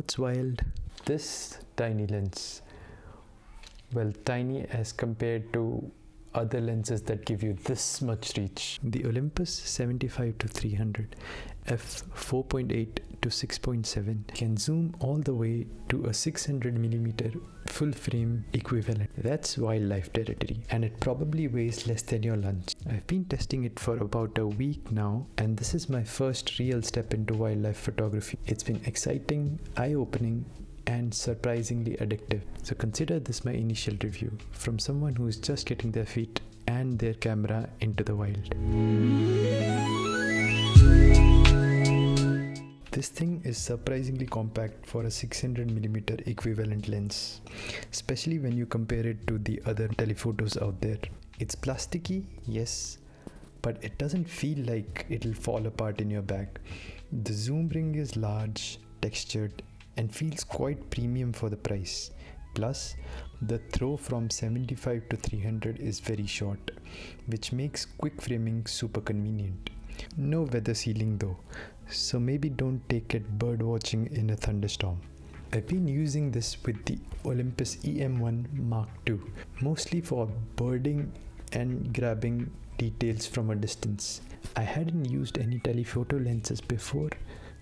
what's wild? This tiny lens. Well, tiny as compared to other lenses that give you this much reach. The Olympus 75-300 f4.8 to 6.7 can zoom all the way to a 600mm full frame equivalent. That's wildlife territory, and it probably weighs less than your lunch. I've been testing it for about a week now, and this is my first real step into wildlife photography. It's been exciting, eye-opening, and surprisingly addictive. So consider this my initial review from someone who is just getting their feet and their camera into the wild. This thing is surprisingly compact for a 600mm equivalent lens, especially when you compare it to the other telephotos out there. It's plasticky, yes, but it doesn't feel like it'll fall apart in your bag. The zoom ring is large, textured, and feels quite premium for the price. Plus, the throw from 75 to 300 is very short, which makes quick framing super convenient. No weather sealing though, so maybe don't take it bird watching in a thunderstorm. I've been using this with the Olympus E-M1 Mark II, mostly for birding and grabbing details from a distance. I hadn't used any telephoto lenses before,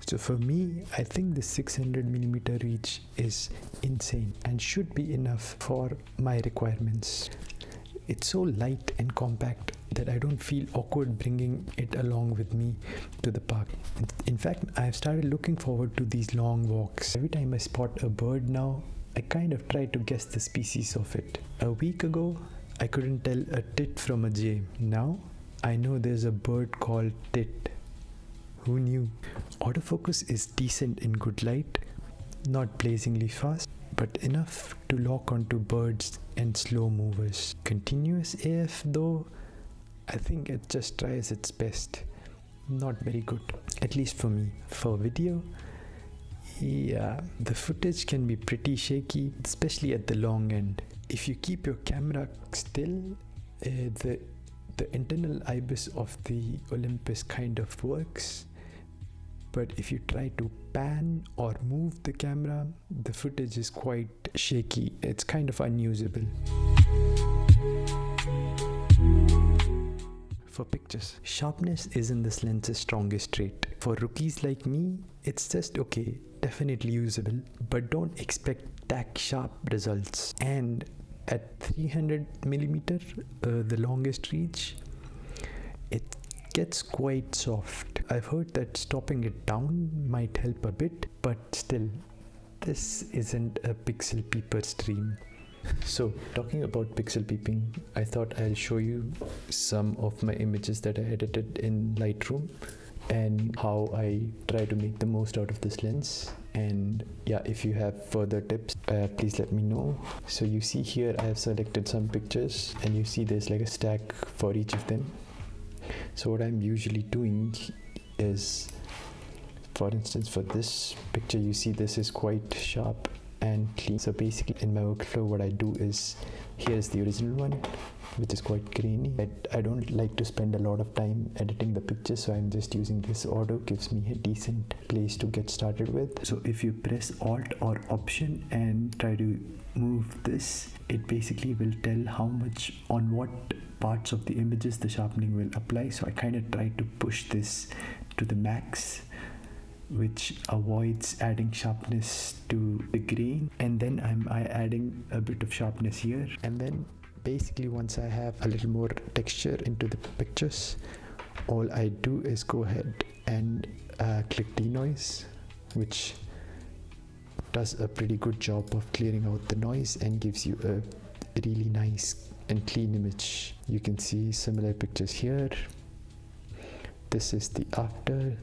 so for me, I think the 600mm reach is insane and should be enough for my requirements. It's so light and compact that I don't feel awkward bringing it along with me to the park. In fact, I've started looking forward to these long walks. Every time I spot a bird now, I kind of try to guess the species of it. A week ago, I couldn't tell a tit from a jay. Now, I know there's a bird called tit. Who knew? Autofocus is decent in good light, not blazingly fast, but enough to lock onto birds and slow movers. Continuous AF though, I think it just tries its best. Not very good, at least for me. For video, yeah, the footage can be pretty shaky, especially at the long end. If you keep your camera still, the internal IBIS of the Olympus kind of works. But if you try to pan or move the camera, the footage is quite shaky. It's kind of unusable. For pictures, sharpness isn't this lens's strongest trait. For rookies like me, it's just okay, definitely usable, but don't expect tack sharp results. And at 300mm, the longest reach, it gets quite soft. I've heard that stopping it down might help a bit, but still, this isn't a pixel peeper stream. So, talking about pixel peeping, I thought I'll show you some of my images that I edited in Lightroom and how I try to make the most out of this lens. And yeah, if you have further tips, please let me know. So you see here I have selected some pictures, and you see there's like a stack for each of them. So what I'm usually doing is, for instance, for this picture, you see this is quite sharp and clean. So basically in my workflow, what I do is, here's the original one, which is quite grainy. I don't like to spend a lot of time editing the picture, so I'm just using this auto. Gives me a decent place to get started with. So if you press Alt or Option and try to move this, it basically will tell how much on what parts of the images the sharpening will apply. So I kind of try to push this to the max, which avoids adding sharpness to the grain, and then I'm adding a bit of sharpness here. And then basically once I have a little more texture into the pictures, all I do is go ahead and click denoise, which does a pretty good job of clearing out the noise and gives you a really nice and clean image. You can see similar pictures here. This is the after,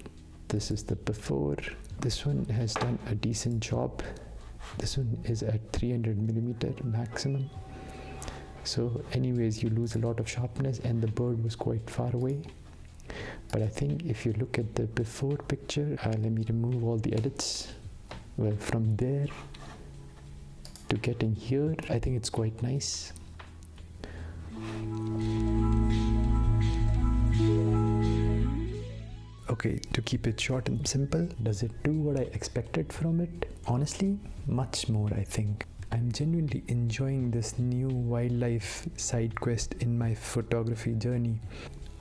this is the before. This one has done a decent job. This one is at 300mm maximum. So anyways, you lose a lot of sharpness, and the bird was quite far away. But I think if you look at the before picture, let me remove all the edits. Well, from there to getting here, I think it's quite nice. Okay, to keep it short and simple, does it do what I expected from it? Honestly, much more, I think. I'm genuinely enjoying this new wildlife side quest in my photography journey.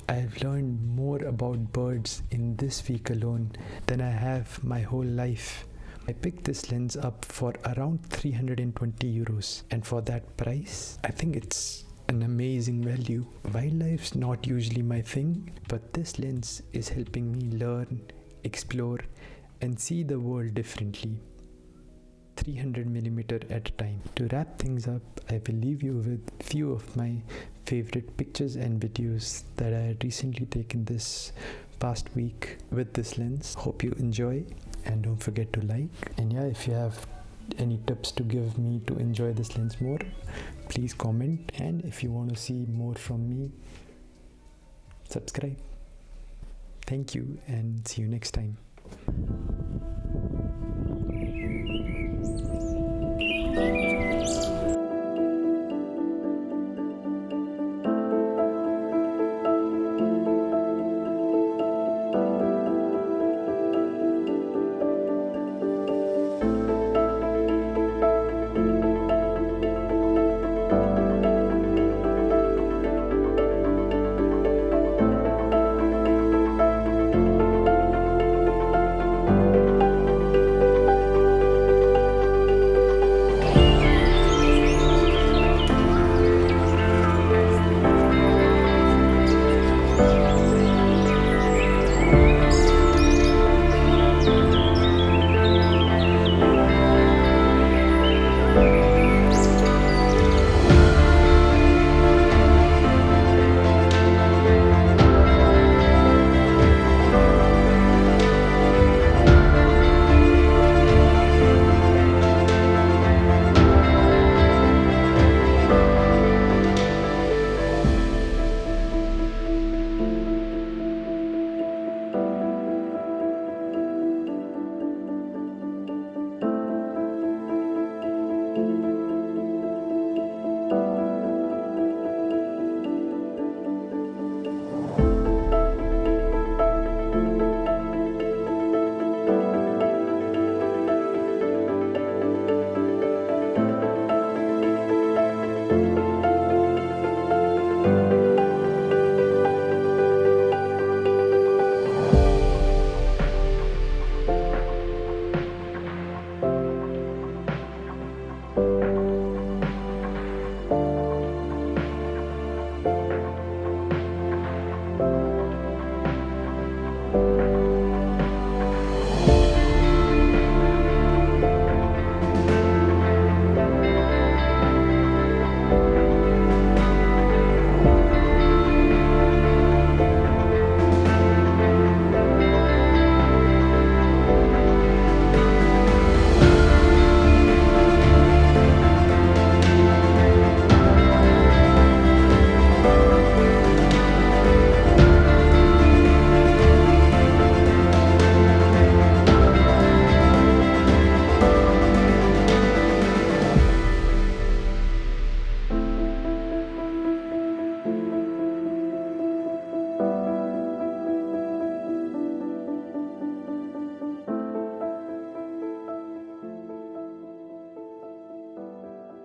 I've learned more about birds in this week alone than I have my whole life. I picked this lens up for around 320 euros, and for that price, I think it's an amazing value. Wildlife's not usually my thing, but this lens is helping me learn, explore, and see the world differently. 300mm at a time. To wrap things up, I will leave you with few of my favorite pictures and videos that I had recently taken this past week with this lens. Hope you enjoy, and don't forget to like. And yeah, if you have any tips to give me to enjoy this lens more, please comment. And if you want to see more from me, subscribe. Thank you, and see you next time.